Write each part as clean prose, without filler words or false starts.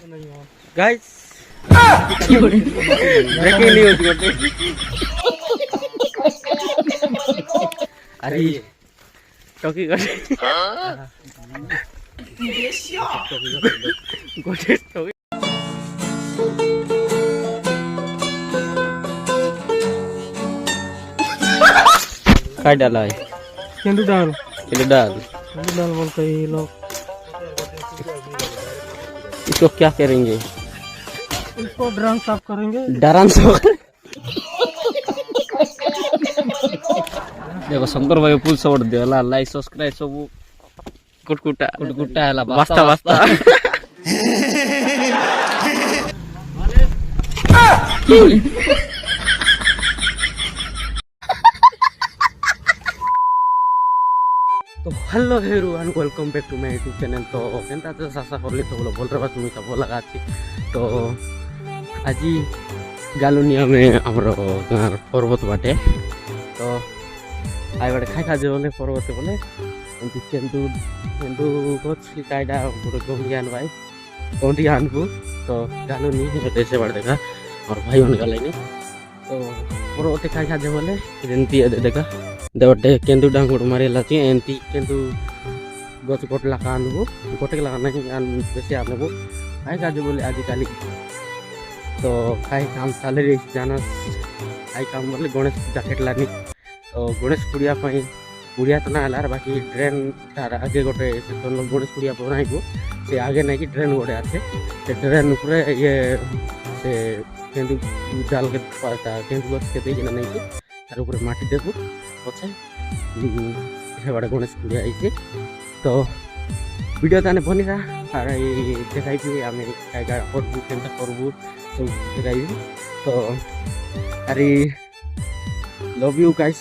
Guys breaking news करते अरे talkie गोटे टॉकी काय डाला है केंदू डाल डाल बोलते ये लोग इसको क्या करेंगे? इसको ड्रम साफ करेंगे। डरान देखो शंकर भाई फुल सपोर्ट देला लाइक सब्सक्राइब सब कुटकुटा हैला वास्ता वास्ता तो hello everyone welcome back to my YouTube channel. तो केनता तो आशा करली सब बोल रहा तुम सब लगा अच्छी। तो आज गालुनिया में आमर गाँव पर्वत बाटे तो आई बाटे खाई खा बोले पर्वत बोले केंदू केंदू गछ कायदा गोटे गंगी आन भाई गंडी आनबू तो गालुनी देशे बाटे देखा और भाई मन गलाइनी तो पर्वत खाई खा बोले एमती देखा देवटे केंदू डांगुड़ मारे लाची एंती केंदू गछ गोट लगा आनबू गोटे लगा नहीं आन बेसी आनबू खाई खा बोले आजिकल तो खाई काम चले जाना खाई काम बोले गणेश जैकेट लानी तो गणेश पुड़िया पुड़िया तो ना बाकी ड्रेन तार आगे गोटे से तो गणेश पुड़िया बनाइबू से आगे नहीं कि ड्रेन गोटे आसे से ड्रेन उपरे ये से केंदू डाल के केंदू गछ के देना नहीं कि तार ऊपर माटी देबू पछे बाटे गणेश पुड़िया आई तो वीडियो ताने बनी रहा और देखाई आम करबू के करबू सब देखाई तो अरे लव यू गाइस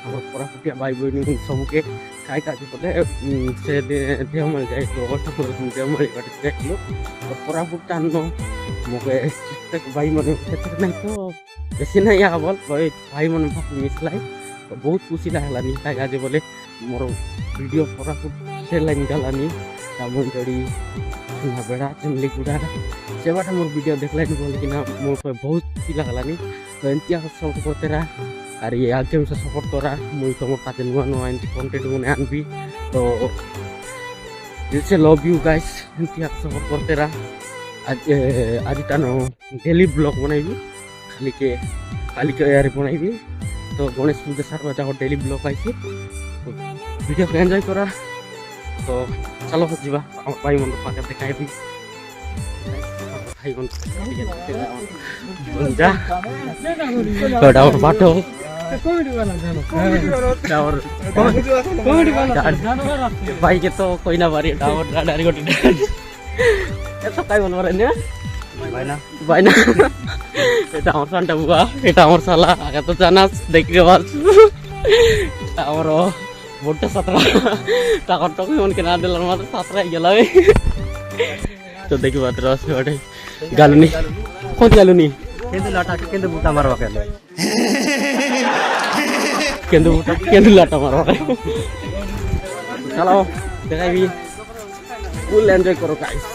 हम परापुटिया भाई बहनी सबके खाई खा बोले से देवमाली जाए अवस्था देवमाली बाटे देखलु तो परापुट टान मोके भाई मन नहीं तो बेसी नहीं आवल भाई मन मिसलाई तो बहुत खुशी लागलानी आज बोले मोर वीडियो परापुट से लाइन गलानी रामचड़ी सुना बेड़ा चमली गुड़ा से बाटे मोर वीडियो देखलानी बोले कि ना मोर बहुत खुशी लागलानी तो एमती सब करते रहा और ये आगे से सपोर्ट करा मुझे तुम पाते नुआ नुआ एमती कंटेंट मैंने आनबी तो दिल से लव यू गाइस एमती सपोर्ट करते रहा आज टान डेली ब्लॉग बनाइबी खाली के यार बनाइबी तो गणेश पूजा सार बजा डेली ब्लॉग आई तो वीडियो को एंजॉय करा तो चलो जीवा भाई मन पाके देखाई भाई मन जा डावर बाटो भाई के तो कोई ना बारी डावर डारी गोटी ऐसा काई मन मारे ने भाई ना এটা আমার সানটা বুয়া এটা আমার শালা আগে তো জানাস দেখতে পাস আমার বড়টা সাতরা টাকার টক মন কেনা দিলার মাত্র সাতরা গেল তো দেখি মাত্র আছে ওটাই গালুনি কোন গালুনি কিন্তু লাটা কিন্তু বুটা মারবা কেন কিন্তু লাটা মারবা চলো দেখাইবি ফুল এনজয় করো গাইস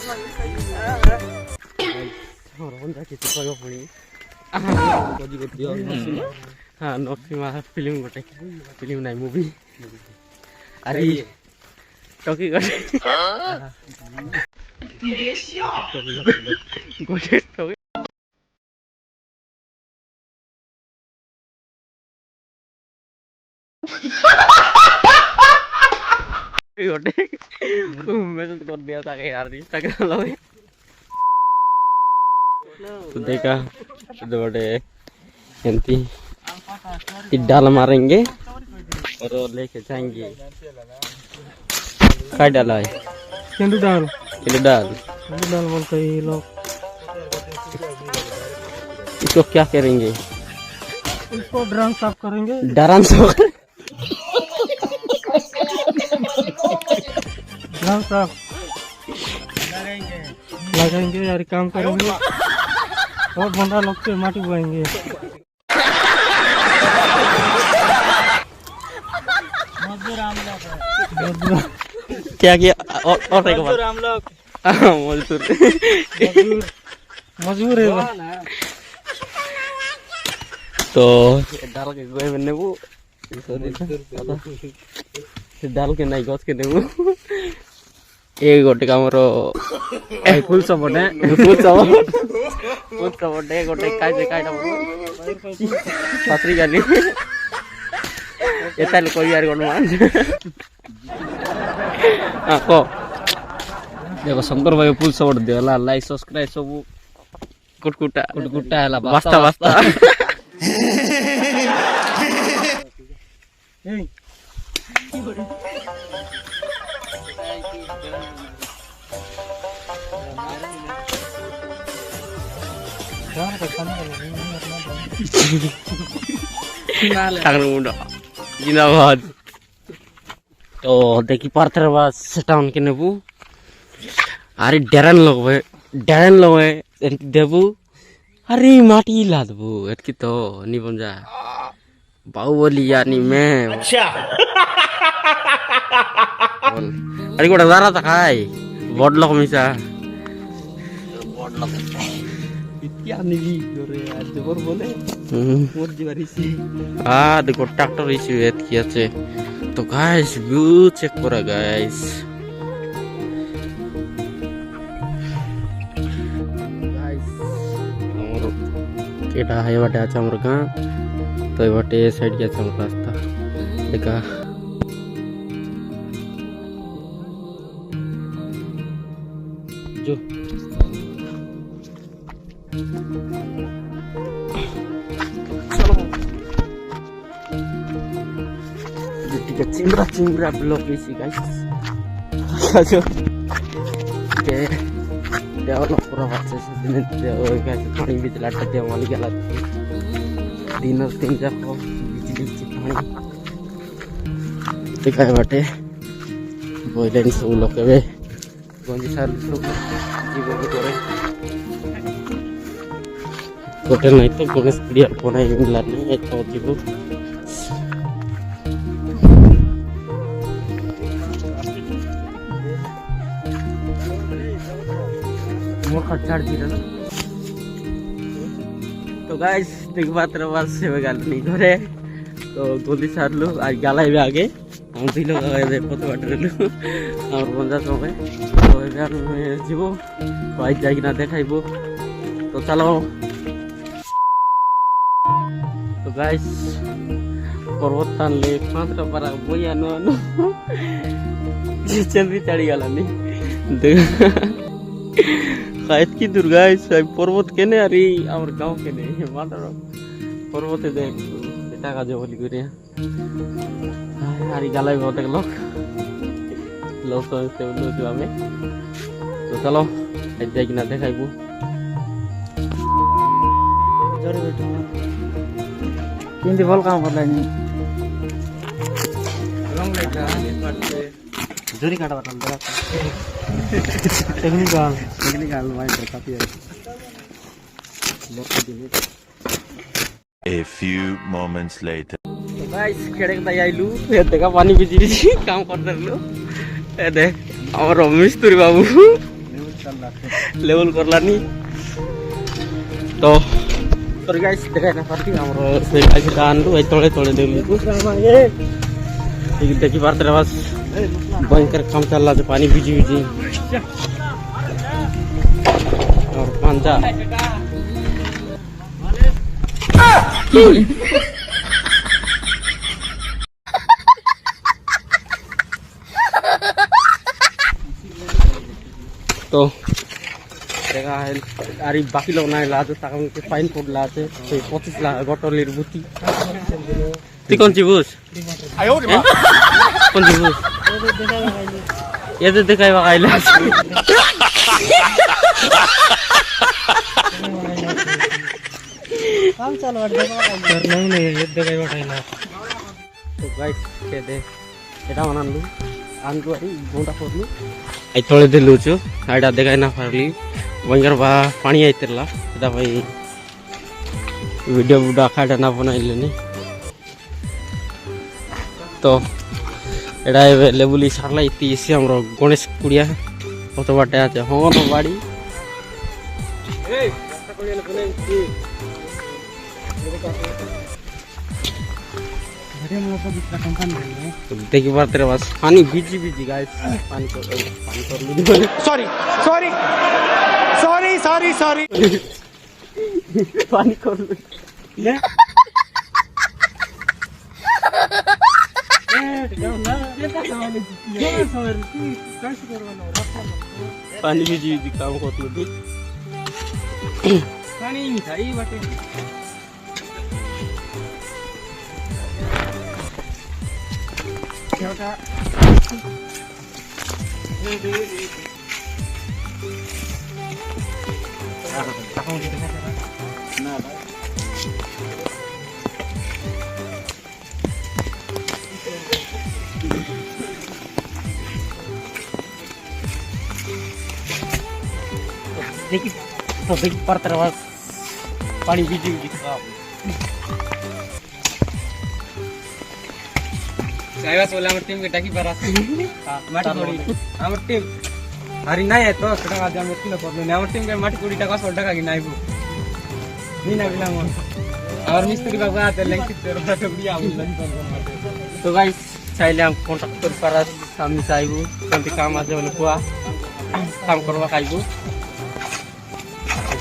हाँ नरसिम्हा फिल्म गोटे फिल्म नहीं मूवी अरे टॉकी गोटे गोटे टॉकी गोटे मैसेज कर दिया था यार इंस्टाग्राम लगे तो देखा तो बड़े एमती डाल मारेंगे और लेके जाएंगे। क्या डाला है केंदू डाल बोलते ये लोग इसको क्या करेंगे? इसको ड्रम साफ करेंगे। ड्रम साफ लगाएंगे यार काम करेंगे और बंदा लोग के माटी बुआएंगे। क्या किया और एक बार मजदूर मजबूर है वो। तो डाल के गोए में नेबू डाल के नहीं गछ के नेबू ए गोटे कामर फुल सपोर्ट है फुल सपोर्ट ए गोटे काई काईटा सासरी गाली एता कोई यार कोन मान आ को देखो शंकर भाई फुल सपोर्ट देला लाइक सब्सक्राइब सब कुटकुटा हला वास्ता जिंदाबाद। तो देखी पार्थर बस टाउन के नेबू अरे डरन लोग देबू अरे माटी ला देबू एतकी तो नी बन जा बाहुबली यानी मैं अच्छा अरे गोटा दारा था खाई बड़ लोग मिसा क्या नहीं करे आज जबर बोले मोर जीवारी सी देखो ट्रैक्टर इशू एतकी আছে तो गाइस व्यू चेक करा गाइस केटा है बाटे अच्छा हमर गां तो बाटे साइड के अच्छा रास्ता देखा जो चलो चिमरा ब्लॉक इसी गाइस जो के डेवलप पूरा बच्चे से दिन कैसे पानी भी चलाते थे वाली गलत डिनर तीन जाको बिजली से पानी दिखाए बाटे बोइलेन सब लोग के गंजी साल जीवन करे होटल नहीं तो गणेश क्लियर बनाई मिला नहीं है तो जीवन तो गाइस देख बात बस से गाल नहीं करे तो गोदी सारलु आज गालाई भी आगे हम भी लोग आगे पतो बाटरलु और बंदा समय तो यार जीवो तो आज जाई ना देखाइबो तो चलो तो गाइस पर्वत तान ले 5टा पारा बोया नो चंद्री चढ़ी गलानी खाइत की दुर्गा पर्वत केने अरे आमर गांव केने माटर पर्वत दे बेटा का जो बोली करे अरे गालाई बहुत लोग तो से लो जो हमें तो चलो आज जाई ना देखाइबो जोरे बैठो किंदी बोल काम करलानी रंग लेटा जोरी काटा बटन दरा टेक्निकल माइंड काफी है A few moments later. तो गाइस खेड़े का आइलू ये देखा पानी बिजली काम करते रहलो ए देख और मिस्त्री बाबू लेवल करलानी तो सॉरी गाइस देखा ना पार्टी हमरो से आज दानलु ए तळे देलु ठीक देखि पारते बस भयंकर काम चल रहा है पानी बिजी और पांचा तो देखा है अरे बाकी लोग ना लाते ताकम के फाइन कोड लाते तो 25 लाख गटोलीर बुती ती कौन सी बूस कौन सी बूस ये तो दिखाई बगाइला काम चल वाट देखा नहीं ये दिखाई बगाइला तो गाइस के दे एटा बनालु आंगु अरे गोंडा फोडलु आई तळे देलुछु आइडा देखाई ना फारली भयंकर बा पानी आइतिरला एटा भाई वीडियो बुडा खाडा ना बनाइलेनी तो एटा लेबुली सारला इति इसी हमरो गणेश कुड़िया কত বাটে আছে হন বাড়ি देखिए बात तेरे पास पानी बीजी बीजी गाइस पानी कर लीजिए sorry sorry sorry sorry sorry पानी कर लीजिए पानी बीजी बीजी काम कर लीजिए पानी नहीं था ये बाटे छोटा देखिए तो देखिए पर तरफ पानी बीजी बीजी साइवा सोला हमर टीम के टाकी पर आसी माटी कोड़ी हमर टीम हरी नाही आहे तो सडा आज हम किलो करलो हमर टीम के माटी कोड़ी टाका 100 टाका की नाइबो नी ना बिना मन और मिस्त्री बाबा आते लेंकी तेरो तो बिया बोलन तो गाइस चाइले हम कांटेक्ट कर पारा सामने चाइबो कोनती काम আছে বলে কোয়া কাম করবা খাইবো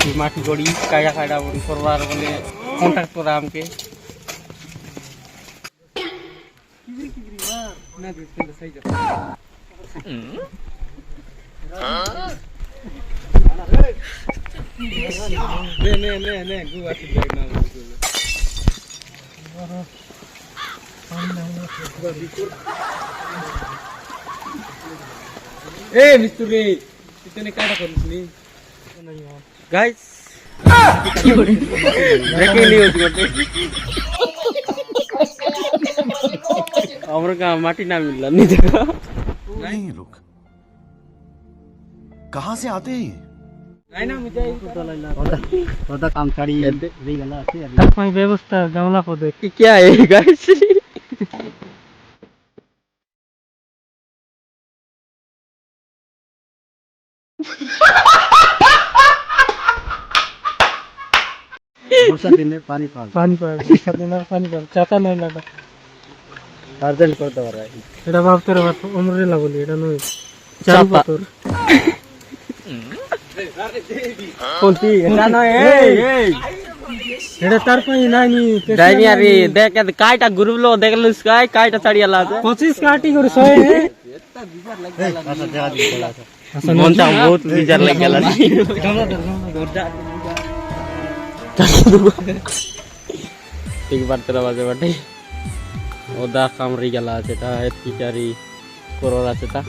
এই মাটি গড়ি কায়া খাইডা বন করবার বলে কান্টাক্ট করা আমকে ना देखते सही जा ने गुआ से बैठना ए मिस्त्री कितने काटा करनी गाइस ब्रेकिंग न्यूज करते हमरा का माटी ना मिलला नहीं देखा नहीं लोग कहाँ से आते हैं नहीं ना मुझे ওটা কাম ছাড়ি রে গেল আছে তারপরে ব্যবস্থা গামলা পদে কি क्या है गाइस वर्षा दिन में पानी पाल वर्षा दिन में पानी पाल चाचा नहीं लगा अर्जेंट করতে পারে এটা ভাবতে রে বাপ অমরেলা বলি এটা নয় চাপ পাতর কোনটি এটা নয় এই এটা তার পাই নাই নি ডাইনি আরে দেখ কাইটা গুরুলো দেখলো স্কাই কাইটা ছাড়িয়ালা আছে 25 কাটি করে 100 হে মনটা বহুত বিজার লাগ গেল ঠিক বার্তা বাজে বাটে ওদা কামরি গেল আছে এটা এতকি চারি করোর আছে তা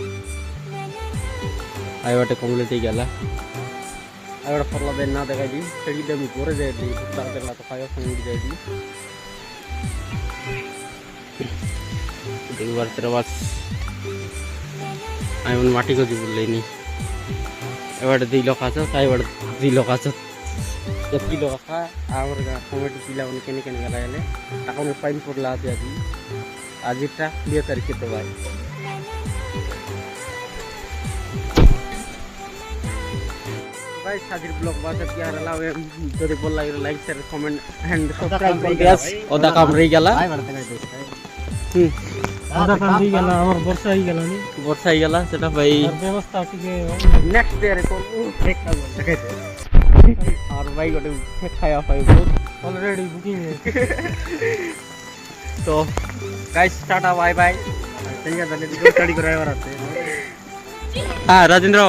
আই বাটে কমপ্লিট হই গেল আই বাটে ফরলা দেন না দেখাই দি সেডি দে আমি করে যাই দি তার দেখলা তো খায় সঙ্গে যাই দি ঠিক বার্তা বাস আই মন মাটি কো দি বললেনি এবারে দুই লোক আছে তাই এবারে দুই লোক আছে এতকি লোক আছে আমার কমিটি পিলা উনি কেনে কেনে গেলাইলে এখন ফাইন পড়লা আছে আজিটা 2 তারিখে তো ভাই ভাই সাদির ব্লগ বাসা কি আর লাভ যদি বল লাগে like share comment and subscribe করে দিস ওদা কাম রই গেল আধা কাম হই গেল আমার বর্ষা হই গেল নি বর্ষা হই গেল সেটা ভাই আর ব্যবস্থা আছে যে নেক্সট ইয়ারে করব ঠিক কাজ দেখাইতে আর ভাই গোটে খায়া পাইবো অলরেডি বুকিং है तो गाइस टाटा बाय बाय ठीक है चलिए स्टडी कराया रहते हैं हाँ राजेंद्र